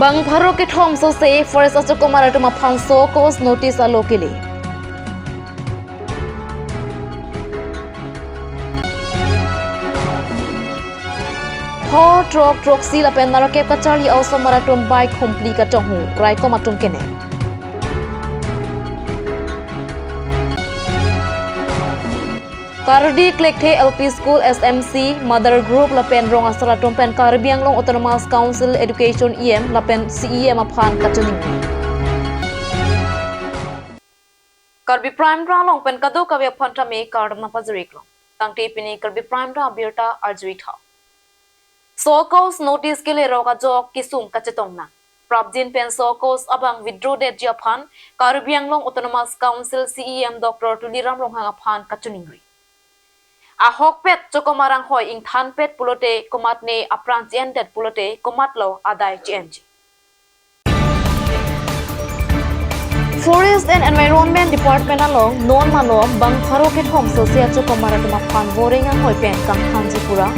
Bang pharo ke thom so se forest acho komara to maphan so cause notice a locally. Ho trok sila pen narake kachari also maratum bike humpli ka tonghu rai ko matum kene. Karbi Klekte LP School SMC Mother Group lapen rong asara tumpen Karbi Anglong Autonomous Council Education EM lapen CEM aphan kachuning. Karbi Prime Ra long pen kado kavya phanta me kardam na pazrik long. Tangte pini Karbi Prime Ra birta arjui tha. So cause notice ke le roga jok kisung kachetong na. Prabjin pen so cause abang withdraw det japhan Karbi Anglong Autonomous Council CEM Dr. Tuliram Ronghang aphan kachuning. Ahok pet chokomarang hoy ing than pet pulote komat ne aprang jendet pulote komat lo adai chenji. Forest and Environment Department along non malom bang pharo ke thom sosia chokomara tuma phan boring ang hoy pen kang thanji pura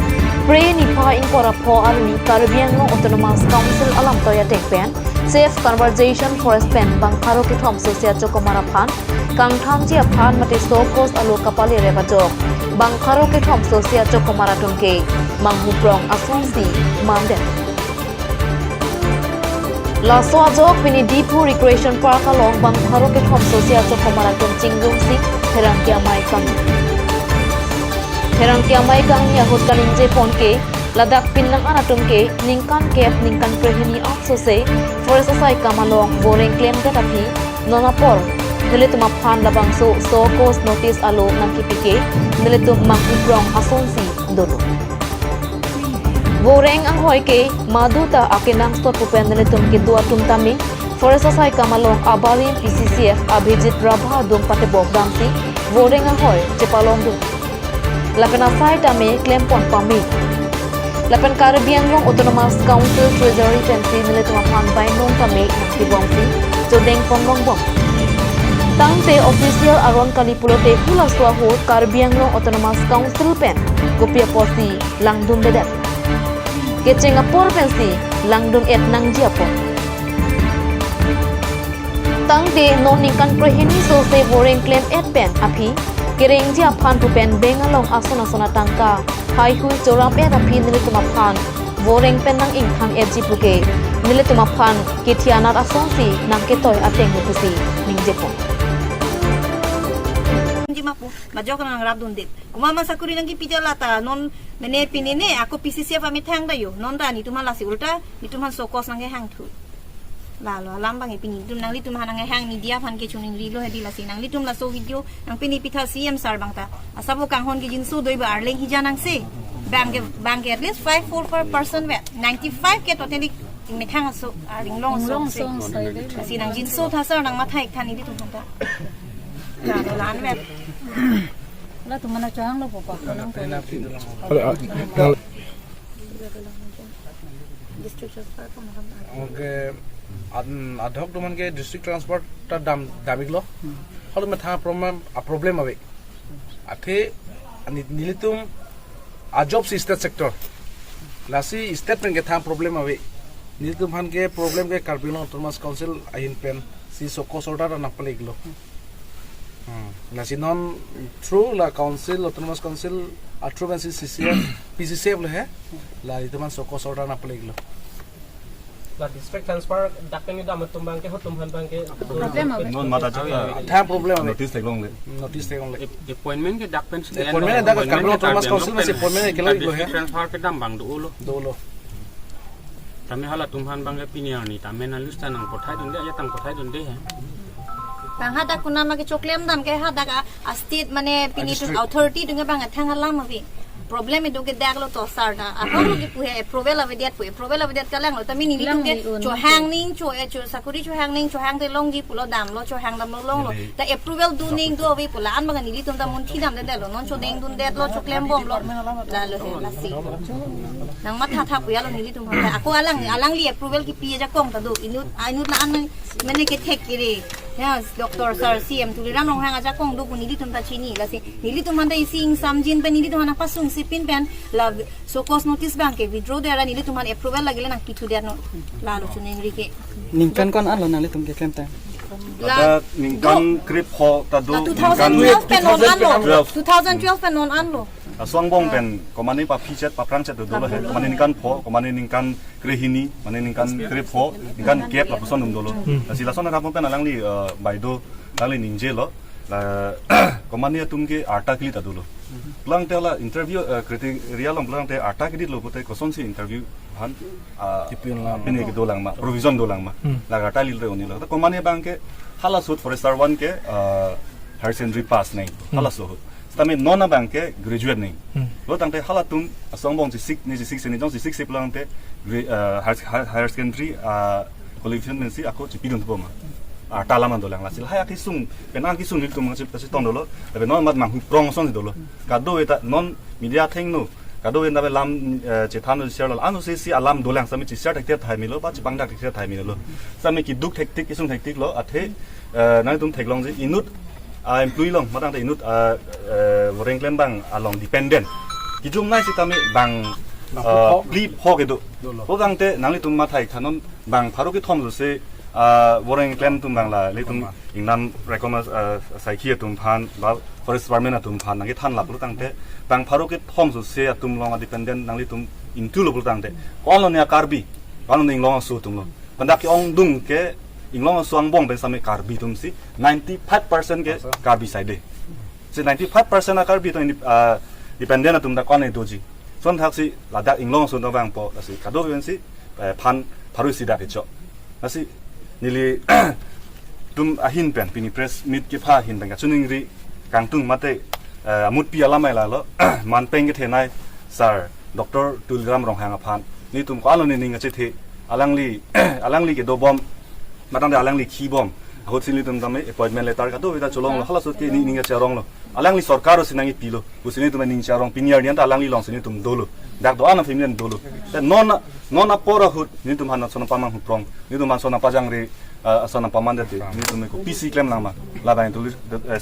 pre ni pha ing pora pho alni Karbi Anglong Autonomous Council alam toya tek pen safe conversation forest pen bang pharo ke thom sosia chokomara phan kang thanji aphan mate so cost alo kapale reba jok bang kharo ke thom sosia chokomara tumke manghuprong asongsi manden la so ajok pini dipu recreation park along bang kharo ke thom sosia chokomara tum chinggung si herangkia mai kang ya hot kaning je pon ke ladak pinlang anatum ke ningkan prehini also se forest asai kamalong boring claim ta tapi nonapor nilitum aphan labang so cause notice alo nangkipike nilitum manghuprong asongsi dodo Goreng ang hoy ke maduta akinang stop pupen nilitum ke dua tumtami forest asai kamalong abalin PCCF abhijit rabha dong patebok damsi goreng ang hoy cepalong do lapen asai tame claim pon pami lapen Karbi Anglong Autonomous Council Treasury pensi nilitum aphan bainong tame nangkibongsi jodeng pongbong Tangte official aron kalipulote hula suahu Karbi Anglong Autonomous Council pen kopia posi langdum bedat keceng apor pensi langdum et nang jiapon Tangte noningkan prehini so se boring claim et pen api kereng jiaphan tu pen bengalong asona tangka hai hui jorap et api nilitum aphan boring pen nang ing thang et jipuke nilitum aphan kithianat asongsi nang ketoy ateng hupusi ning jepon mapu majok nang rabdun dit kumama sakuri nang pija lata non mene pinine aku PCCF ami thang dayo non rani tuman lasi ulta ituman sokos nang hang thu la lo lambang ipini tum nang litum hanang hang ni dia phan ke chuning rilo hedi lasi nang litum la so video nang pini pitha CM sar bangta asabu kang hon ke jinsu doi ba arleng hijanang se bank at least 5-4 per person vet 95 ke totally me thang so arling long so si nang jinsu thasar nang mathai thani litum hanta la lo lan vet la tu mana chang lo papa nang district transport oke ad hoc tuman ke district transport ta damik lo halu me tha problem ave athe nilitum a job state sector lasi state pen ke tha problem ave nilitum han ke problem ke Karbi Anglong Autonomous Council ahin pen si soko sorta na paliglo nasi non through la council autonomous council through ban CCF PCCF lo hai la itu man soko sorta na paliglo la district transfer dakpeng da matumbang ke hotumhan bang ke problem non mata chaga tha problem notice teglong le appointment ke dakpen appointment da Karbi Anglong Autonomous Council ma appointment ke lo hai transfer ke dam bang do lo tame hala tumhan bang ke piniani tame na lista nang kothai dun de ya tang kothai dun de hai bang hada kuna ma ke choklem dam ke hada ka state mane pinitun authority dunga bang thang alam avi problem itu ke daglo to sarna ahong ke puhe approval of that kalang lo tami ni tung ke cho hang ning cho sakuri cho hang ning cho hang te long ji pulo dam lo cho hang dam lo long lo ta approval du ning do avi pula an bang ni tung da mun thi dam de lo non cho deng dun det lo cho claim bom lo la lo he la si nang matha tha puya lo ni tung ha aku alang li approval ki pi ja kong ta do inut na an mane ke thek ki re ya doktor sar CM tu ram rong hang aja kong do pun nili tum ta chini la si nili tum han dai sing samjin pen nili tum han pasung sipin pen la so cost notice bank ke withdraw dera nili tum han approval lagile nak pitu der no la lo chune ngri ke ningkan kon alo nali tum ke claim ta ada ningkan grip ho ta do 2012 pen non anlo 2012 pen non anlo aswang bong pen komani pa pichet pa prangchet do lo he komani ningkan pho komani ningkan grehini mani ningkan grip ho ningkan gap la puson dum do lo sila sona ka pen alangli baido langli ningje lo la komani tum ke arta kli ta do lo lang te la interview criteria long lang te arta ki lo pote koson si interview han pini ke do lang ma provision do lang ma la arta li re oni lo ta komani bang ke hala sut forester 1 ke higher secondary pass nahi hala so tami nona bang ke graduate nahi lo tang te hala tum asong bong si 6 ni si 6 ni jong si 6 lang te higher secondary qualification men si ako chi pidun bo ma arta lama do lang la sil haya ki sung penan ki sung ni tum chi pasi tong do lo be non mat mang prong son do lo ka do eta non media thing no ka do enda be lam che than share lo anu si alam do lang sami chi share tak thai mi lo ba chi bang dak thai mi lo sami ki duk thek tik ki sung thek tik lo athe nang tum thek long ji inut employee long matang te inut voreng klem bang along dependent ki jum nai si tami bang pli ho ke do lo dang te nang li tum ma thai thanon bang pharo ki thom se voreng klem tum bang la le tum ingnam recommend sai khia tum phan ba forest department tum phan nang ki than lak lo tang te bang pharo ki thom se tum long dependent nang li tum into lo tang te kon lo ne karbi kon ning long su tum lo pandak ki ong dung ke inglong suang bong ben same karbi tum si 95% ke karbi side si 95% karbi to dependent tum da kon doji son thak si ladak inglong sun bang po si kado ben si phan pharu si da pecho asi nili tum ahin pen pini press meet ke pha hin bang chuning ri kang tung mate amut pi alamai la lo man peng ke thenai sir doctor tulram rong hang phan ni tum ko alon ni nga che the alangli ke do bom matang de alangli khi bom ho sinli tum tame appointment letter ka do ida cholong hala so ke ni ninga charong lo alangli sarkar sinangi pilo usini tum ning charong pinyar nian ta alangli long sini tum dolo dak do ana feminian dolo te nona pora hut ni tum han sona pamang hu prong ni tum sona pajang re sona pamande te ni tum ko pc claim lama la bain tu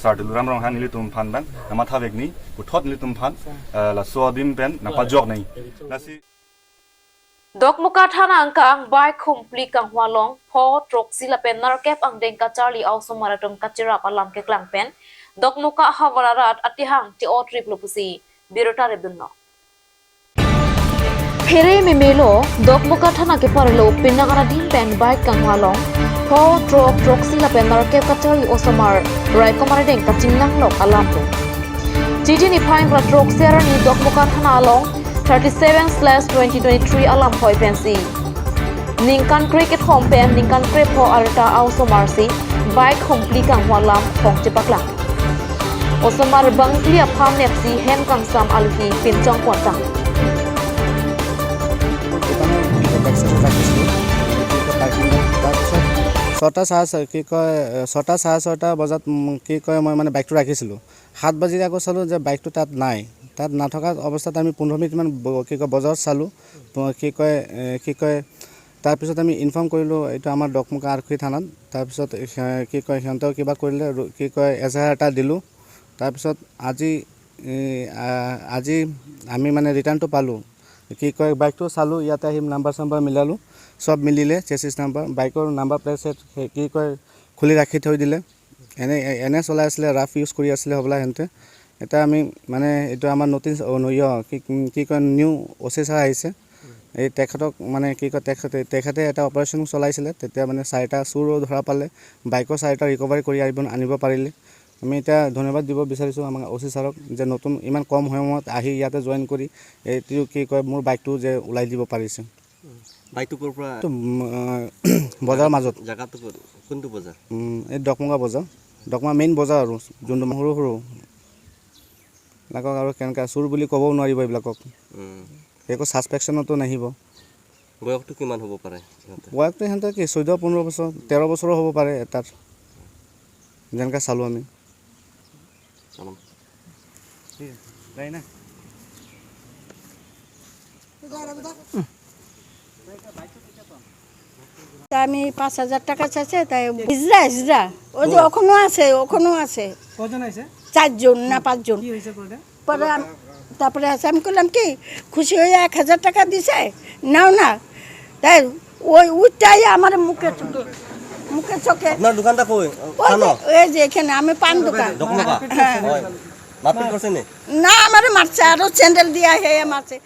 start lu ram rong han ni tum phan bang na matha vek ni ku thot ni tum phan la so dim pen na pa jok nei na si Dokmuka thana angka ang bike kumpli kang hualong po trok sila pen narkep ang dengka Charlie also maratum kachira palam ke klang pen dokmuka hawararat atihang ti o trip lupusi birota rebunno Phere memelo dokmuka thana ke parlo pinagara din pen bike kang hualong po trok sila pen narkep kachari osomar rai komara dengka chingnang lok alam pen Jiji ni phaing pra trok sera ni dokmuka thana along 37/2023 alam hoi pensi ningkan cricket home pen ningkan crep ho arta also marsi bike kompli kang walam khong chepaklang osomar bangli apham nepsi hen kang sam alhi pinchong kwatang ছটা বজাত কি কয় মই মানে বাইকটো ৰাখিছিলোঁ 7 বাজি আকৌ চালোঁ যে বাইকটো তাত নাই তাত নাথকা অৱস্থাত আমি 15 মিনিটমান কি কয় বজাৰত চালোঁ কি কয় তাৰপিছত আমি ইনফৰ্ম কৰিলোঁ এইটো আমাৰ ডকমুকা আৰক্ষী থানাত তাৰপিছত কি কয় সিহঁতেও কিবা কৰিলে কি কয় এজাহাৰ এটা দিলোঁ তাৰপিছত আজি আমি মানে ৰিটাৰ্ণটো পালোঁ কি কয় বাইকটো চালোঁ ইয়াতে আহি নাম্বাৰ চাম্বাৰ মিলালোঁ সব মিলিলে চেচিছ নাম্বাৰ বাইকৰ নাম্বাৰ প্লেট সেট কি কয় খুলি ৰাখি থৈ দিলে এনে চলাই আছিলে ৰাফ ইউজ কৰি আছিলে হ'বলা সিহঁতে এটা আমি মানে এইটো আমাৰ নতুন কি কয় নিউ অফিচাৰ আহিছে এই তেখেতক মানে কি কয় তেখেতে এটা অপাৰেশ্যন চলাইছিলে তেতিয়া মানে 4টা চুৰ ধৰা পালে বাইকৰ 4টা ৰিকভাৰী কৰি আনিব পাৰিলে আমি এটা ধন্যবাদ দিব বিচাৰিছোঁ আমাৰ অফিচাৰক যে নতুন ইমান কম সময়ত আহি ইয়াতে জয়েন কৰি এইটো কি কয় মোৰ বাইকটো যে ওলাই দিব পাৰিছে বাইকটো ক'ৰ পৰা বজাৰ মাজত জাগাটো কোনটো বজাৰ এই ডকমুকা বজাৰ ডকমুকা মেইন বজাৰ আৰু যোনটো সৰু সৰু লাগক আৰু কেনেকৈ চুৰ বুলি ক'বও নোৱাৰিব এইবিলাকক একো ছাছপেকশ্যনতো নাহিব বয়সটো কিমান হ'ব পাৰে বয়সটো সিহঁতৰ কি 14-15 বছৰ 13 বছৰো হ'ব পাৰে এটাত যেনেকৈ চালোঁ আমি তা আমি 5,000 টাকা চাইছে তাই হিজড়া ওই যে ওখানেও আছে কজন আছে 4 জন না 5 জন কি হয়েছে পরে পরে তারপরে আছে আমি করলাম কি খুশি হয়ে 1,000 টাকা দিছে নাও না তাই ওইটাই আমার মুখে চোখে আপনার দোকানটা কই এই যে এখানে আমি পান দোকান দখলবা হয় মারপিট করছে নে না আমার মারছে আরো স্যান্ডেল দিয়া হে মারছে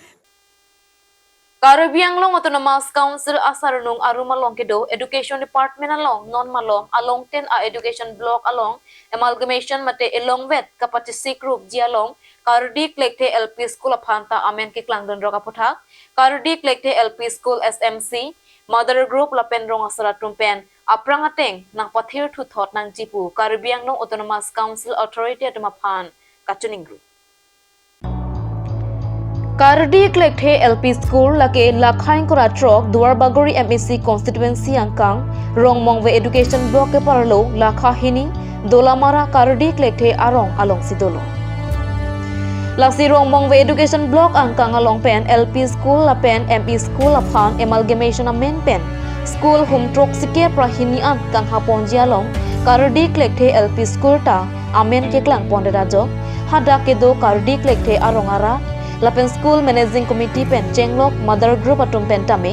Karbi Anglong Autonomous Council Asarunung Arumalong Kedo Education Department along non malong along 10 education block along amalgamation mate along vet kapati C group jialong Kardi Klekte LP School Aphanta Amen ki klangdon roka potha Kardi Klekte LP School SMC Mother Group Lapen rong asara tumpen aprang ateng nang pathir thu thot nang jipu Karbi Anglong Autonomous Council Authority atmaphan kachuning group Kardi Klekte LP School lake lakhain kora trok Duarbagori MEC constituency angkang Rongmongwe Education Block ke parlo lakha hini Dolamara Kardi Klekte arong along sidolo Lasi Rongmongwe Education Block angkang along pen LP School lapen ME School aphan amalgamation amen pen School hum trok sike prahini an kang hapon jialong Kardi Klekte LP School ta amen ke klang pondera jo hada ke do Kardi Klekte arong ara Lapen School Managing Committee pen Chenglok Mother Group atum pen tame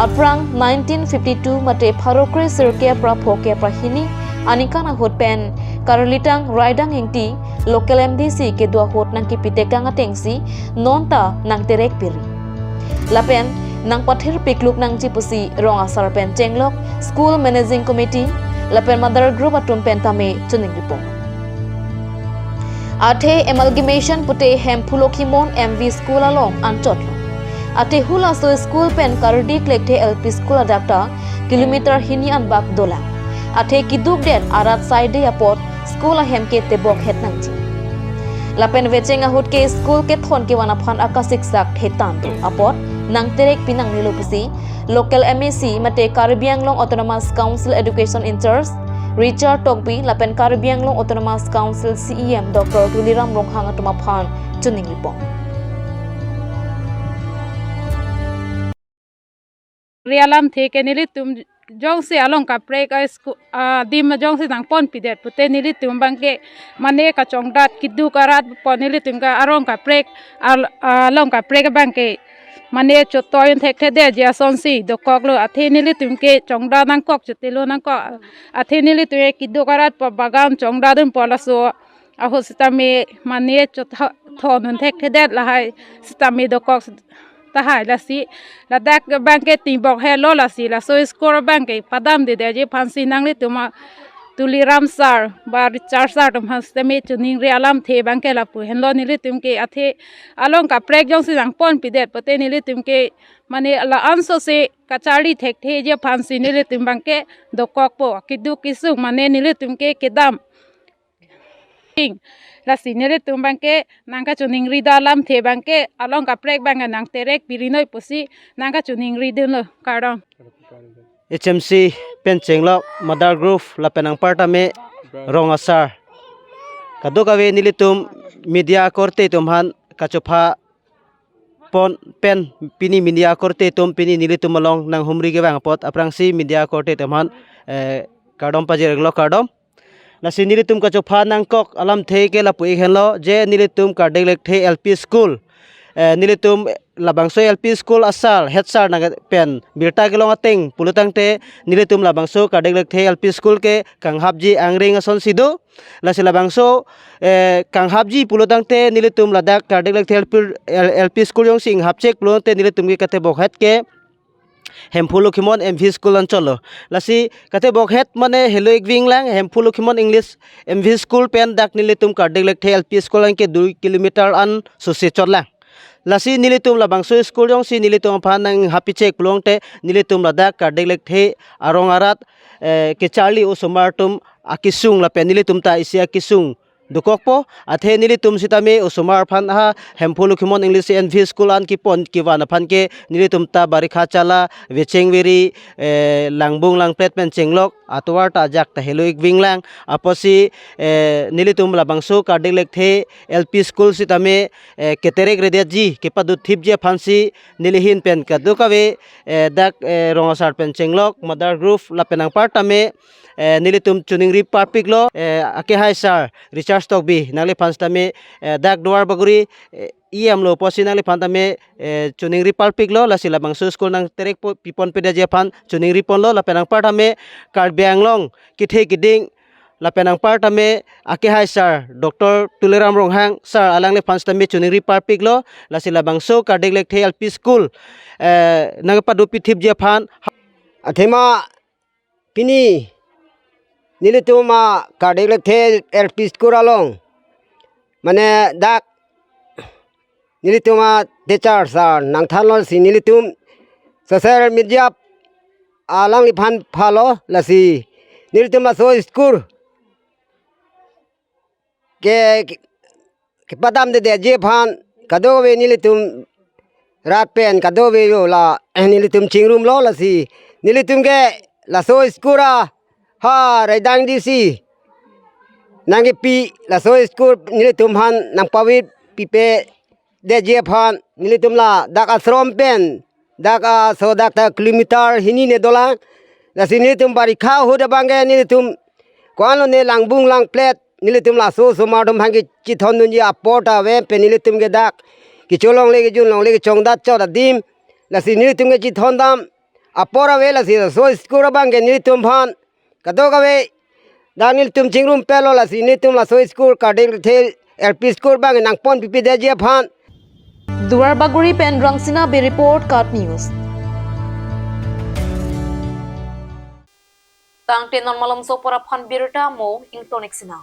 aprang 1952 mate Pharokri Sirke Praphoke Prahini anikana hot pen Karolitang Raidang Engti local MDC ke dua hot nang kipitekang atengsi nonta nang terek piri Lapen nang pathir pikluk nang chipusi rong asar pen Chenglok School Managing Committee Lapen Mother Group atum pen tame chuning ripong Ate amalgamation pute Hempulokimon MV School along Anchotlo. Ate hula so school pen Kardi Klekte LP School adapter kilometer hini an bak dola. Ate kiduk den arat side apot school ahemke te bok het nangji. Lapen vechenga hut ke school ke thon ke wana phan akasik sak hetan to apot nang terek pinang nilopusi local MEC mate Karbi Anglong Autonomous Council Education in charge Richard Togbi Lapen Karbi Anglong Autonomous Council CEM Dr. Tuliram Ronghang Atumaphan Chuning Lipong Rialam theke nili tum jong se along ka break dim jong se nang pon pidet pute nili tum bangke mane ka chongdat kidu karat pon nili tum ka arong ka break along ka break bangke mane chotoyon thek the de ja sonsi do koklo athe nili tum ke chongda nang kok chotelo nang ko athe nili tu kidu karat pa bagam chongda dum polaso aho sitame mane chothon thek the de lahai sitame do kok tahai lasi ladak bangke timbok hello lasi la so score bangke padam de je phansi nangli tuma tuliram sar ba Richard sar tum hasteme chuning re alam the bangke la pu henlo nili tumke athe along ka prek jong si jang pon pidet pate nili tumke mane la anso se kachari thek the je phansi nili tum bangke dokok po kidu kisu mane nili tumke kedam la sinere tum bangke nangka chuning rida lam the bangke along ka prek banga nang terek pirinoi pusi nangka chuning rideno karong HMC Penchenglo Mother Group la penang partame rongasar kadukawe nilitum media korte tumhan kachopha pon pen pini media korte tum pini nilitum along nang humri ge bang pot aprangsi media korte tumhan kadom pajir glo kadom na sinilitum kachopha nang kok alam theke la pui henlo je nilitum kardelek the LP school nilitum labangso LP school asal headsar na pen birta gelong ateng pulutang te nilitum labangso kardelek the LP school ke kanghabji angring ason sido la silabangso kanghabji pulutang te nilitum ladak kardelek the LP school yong sing hapchek pulutang te nilitum ke kate bokhat ke Hempulokimon MV School Ancholo lasi kate bokhet mane hello igwing lang Hempulokimon English MV School pen dak nilitum kardelek the LP school ang ke 2 kilometer an susi chotla lasi nilitum labangso school jong si nilitum phan nang happy check plong te nilitum ladak kardelek the arong arat ke charli o somartum akisung la pen nilitum ta isia kisung dukokpo athe nilitum sitame usumar phan ha hempulu khimon English and V school an ki pon ki wana phan ke nilitum ta barikha chala vechengweri langbung langpet pen chenglok atwar ta jak ta heloik winglang aposi nilitum labangso kardilek the LP school sitame keterek redeji kepadu thipje phansi nilihin pen kadukawe dak rongasar pen chenglok mother group lapenang partame nilitum chuningri parpiklo ake hai sir recharge stock bi nangli phanstame dak duar baguri iam lo posi nangli phantame chuningri parpiklo lasila bangsu school nang terek pipon peda je phan chuningri ponlo lapenang partame Karbi anglong kithe kiding lapenang partame ake hai sir Dr. Tuleram Ronghang sir alangle phanstame chuningri parpiklo lasila bangsu kardiklek the LP school nang padupi thip je phan athema pini nilituma kadilek the LP school along mane dak nilituma teacher sar nang thalol si nilitum social media alang li phan phalo lasi nilitum la so school ke padam de je phan kado we nilitum rat pen kado we yo la nilitum chingrum lo lasi nilitum ke la so school ha raidang disi nangi pi la so school nilitum han nang pawit pipe de je phan nilitum la dak asrom pen dak so dak ta kilometer hini ne dola la nilitum bari kha hu da bange nilitum kwano ne langbung lang plate nilitum la so madum hangi chithon nun ji apota we pe nilitum ge dak ki cholong le ge jun long le ge chong dat choda dim la nilitum ge chithon dam apora we la so school bange nilitum phan kadoga we danil tum chingrum pelo la nilitum la so school kadil the LP school bange nang pon pipi de je phan Duar Baguri Pen Rangsina Be Report Cut News. Tang tenon malam so para phan birta mo ingtonik sina.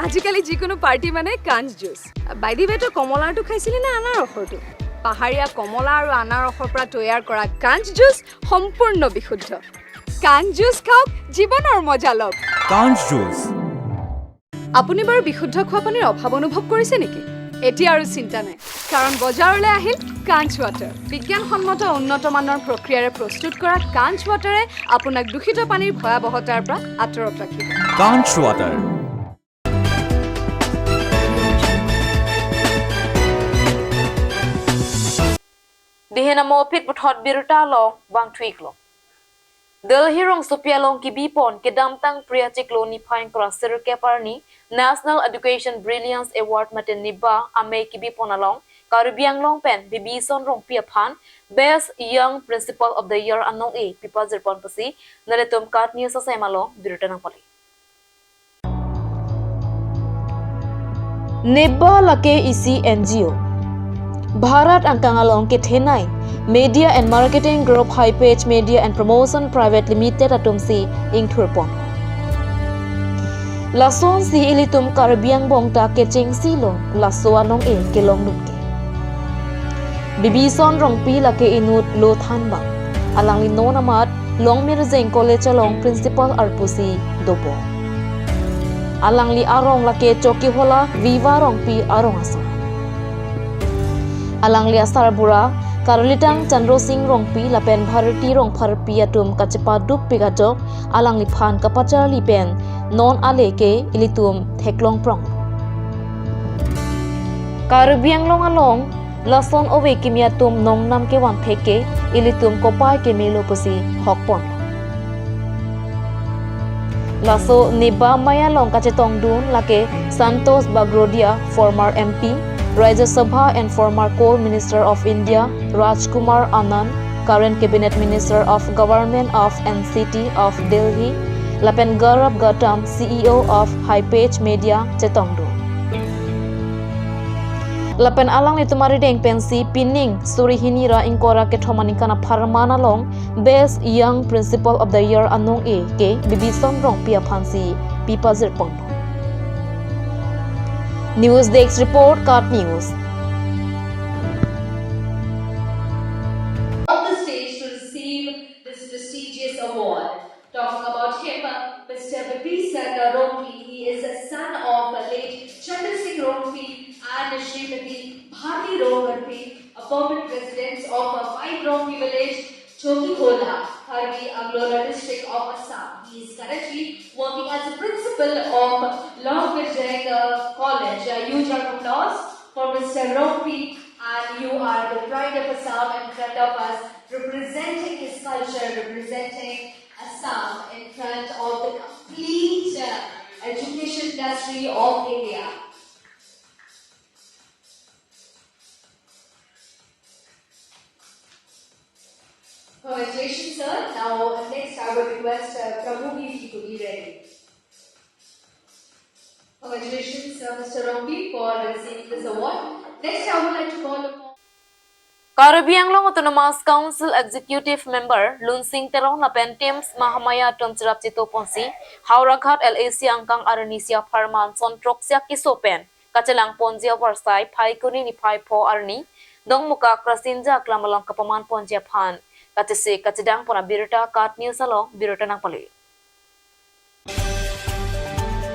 আজিকালি যিকোনো পাৰ্টি মানে কাঞ্চ জুচ বাইদি বেটো কমলাটো খাইছিলি না আনাৰ ৰসটো পাহাৰীয়া কমলা আৰু আনাৰ ৰসৰ পৰা তৈয়াৰ কৰা কাঞ্চ জুচ সম্পূৰ্ণ বিশুদ্ধ কাঞ্চ জুচ খাওক জীৱনৰ মজা লওক কাঞ্চ জুচ আপুনি বাৰু বিশুদ্ধ খোৱা পানীৰ অভাৱ অনুভৱ কৰিছে নেকি এতিয়া আৰু চিন্তা নাই কাৰণ বজাৰলৈ আহিল কাঞ্চ ৱাটাৰ বিজ্ঞানসন্মত উন্নত মানৰ প্ৰক্ৰিয়াৰে প্ৰস্তুত কৰা কাঞ্চ ৱাটাৰে আপোনাক দূষিত পানীৰ ভয়াৱহতাৰ পৰা আঁতৰত ৰাখিব কাঞ্চ water Dihena mo pit buthot birta long wang tweak long. Delhi rong Sophia long ki bipon ke damtang priya chiklo ni phain krasir ke parni National Education Brilliance Award maten niba ame ki bipon along Karbi long pen bibison rong pia phan Best Young Principal of the Year anong e pipa zirpon pasi naletum kat news sa malong birta nang pali. Nibba lake isi NGO Bharat angkangalong ke thenai Media and Marketing Group High Page Media and Promotion Private Limited atumsi ingthurpon Lason si ilitum Karbiang bongta ke chengsi lo laso anong e kelong nutke Bibison rongpi lake inut lo thanba alang linon amat long mirzeng college along principal arpusi dopo alang li arong lake choki hola viva rongpi arong asa alang li asar bura Karolitang Chandro Singh rongpi lapen Bharati rong pharpi atum kachepa dup pigajok alang li phan kapachar li pen non aleke ilitum theklong prong Karbiang long along lason owe kimiatum nong nam ke wan theke ilitum kopai ke melo posi hokpon Laso niba maya long kachetong dun lake Santos Bagrodia former MP Rajya Sabha and former Coal Minister of India Rajkumar Anand, current Cabinet Minister of Government of NCT of Delhi, Lapen Gaurav Gautam, CEO of High Page Media, Chetongdu. Lapen alang itumari deng pensi pining surihini ra ingkora ke thomanikana pharmana long Best Young Principal of the Year anong e ke bibison rong pia phansi pipa zirpon. News Desk Report Cut News. On the stage to receive this Assam. He is currently working as a principal of Long College. Huge round of applause for Mr. Rompi, and you are the pride of Assam in front of us, representing his culture, representing Assam in front of the complete education industry of India. Congratulations, sir. Now, next I would request Prabhu if he could be ready. Congratulations, Mr. Rompi, for receiving this award. Next, I would like to call upon Karbi Anglong Autonomous Council Executive Member Lunsing Terong Lapen Teams Mahamaya Tomsirap Chito Ponsi Hauraghat LAC Angkang Aranisia Parman Son Troxia Kisopen Kacelang Ponzia Warsai Pai Kuni ni Pai Po Arni Dong Muka Krasinja Klamalang Kapaman Ponzia Pan Katese Kacedang Pona Birita Kat News Salong Birita Nang Pali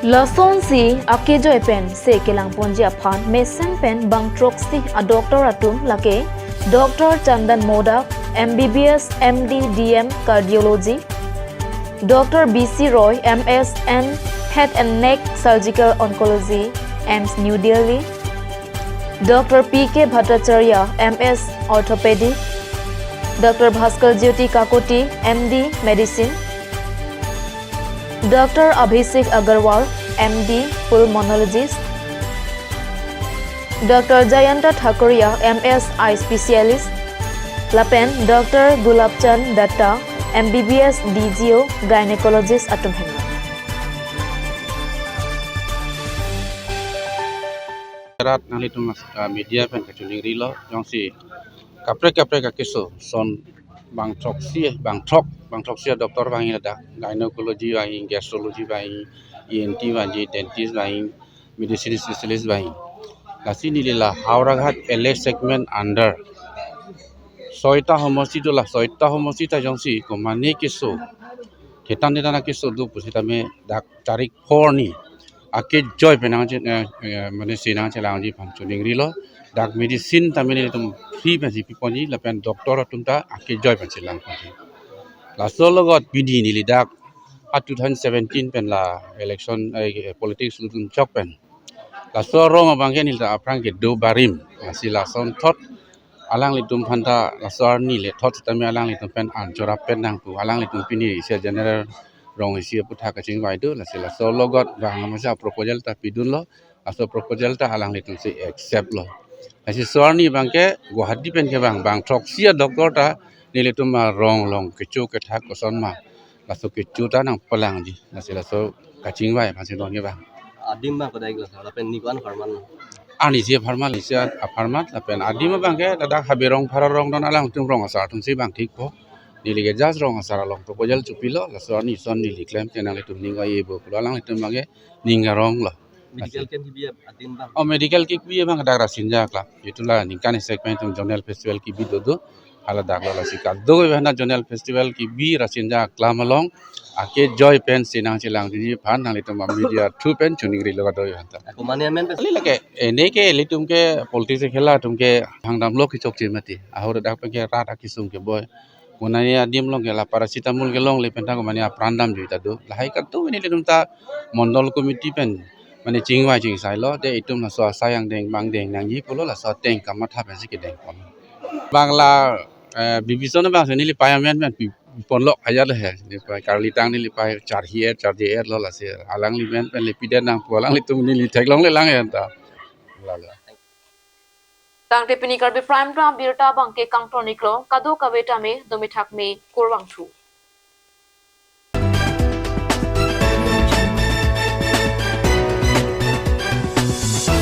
Lason si Akejo Pen Se Kelang Ponzia Pan Mesen Pen Bang Troxi a Doctor Atum Lake Dr. Chandan Modak, MBBS, MD, DM, Cardiology, Dr. BC Roy, MSN, Head and Neck Surgical Oncology, AIMS New Delhi, Dr. PK Bhattacharya, MS Orthopedic, Dr. Bhaskar Jyoti Kakoti, MD, Medicine, Dr. Abhishek Agarwal, MD, Pulmonologist, Dr. Jayanta Thakuria, MS Eye Specialist, Lapen, Dr. Gulabchand Datta, MBBS DGO, Gynecologist Atum Henna. Rat nali tu mas media pen kaculing rilo yang si kapre kakiso son bang troksia doktor bang ada gynecology bang gastrology bang ENT bang dentist bang medicine specialist bang Lasi nilila Hauraghat LA segment under Soita homosito la Soita homosita jongsi komani kiso Ketan dana kiso du pusita me dak tarik horni Ake joy penang mane sinang celang ji pangchuning rilo dak medicine tamini tum free pensi piponi la pen doktor tumta ake joy pensi lang pensi La sologot bidi nili dak 2017 pen la election politics lutum chok pen La sorong abang ni la aprang ke do barim si la son thot alang litum phanta la sor ni le thot tami alang litum pen an chora pen nang pu alang litum pini sia general rong sia putha ka ching wai do la si la so logot bang masa proposal ta pidun lo aso proposal ta alang litum si accept lo la si sor ni bang ke guwahati pen ke bang thok sia doktor ta ni litum ma rong long ke chu ke thak ko son ma la so ke chu ta nang palang di la si la so ka ching wai ma si don ke bang Adim ba kodai glo lapen nikuan farman. Ani sia farmal sia farmat lapen adima bangke dadak habirong fararong don alang tum rong asar tum si bang tik po nilige jas rong asar long proposal chupilo la so ni son ni claim tenang tum ninga ye bo alang tum bangke ninga rong lo Medical camp bi adim bang. Oh medical kik bi bang dagra sinja kla itula ningkan segment tum journal festival ki bi do hala dakla la sikat do behna journal festival ki bi rasinja klamalong Ake joy pen sinang cilang di pan nang litum media two pen chuning ri loga doy hanta. Aku mani amen pe. Ali lage ene ke litum ke politics khela tum ke hangdam lok ki chok chimati. Ahur dak pe ke rat akisum ke boy. Kunani adim long ke la paracetamol ke long le pen ta ko mani aprandam juita do. Lahai ka tu ini litum ta mondol committee pen mani chingwa ching sai lo de itum la so sayang deng bang deng nang yi pulo la so teng kamatha pen sik deng pon. Bangla bibison bang seni li payamen men ponlok aja lah ya karli tang ni lipai char hier lo la se alang li ben pen li piden nang pualang li tum ni li tek long le lang ya ta Tang te pini Karbi Prime Time Birta Bangke Kang Toniklo Kado Kaweta me Domithak me Kurwang Thu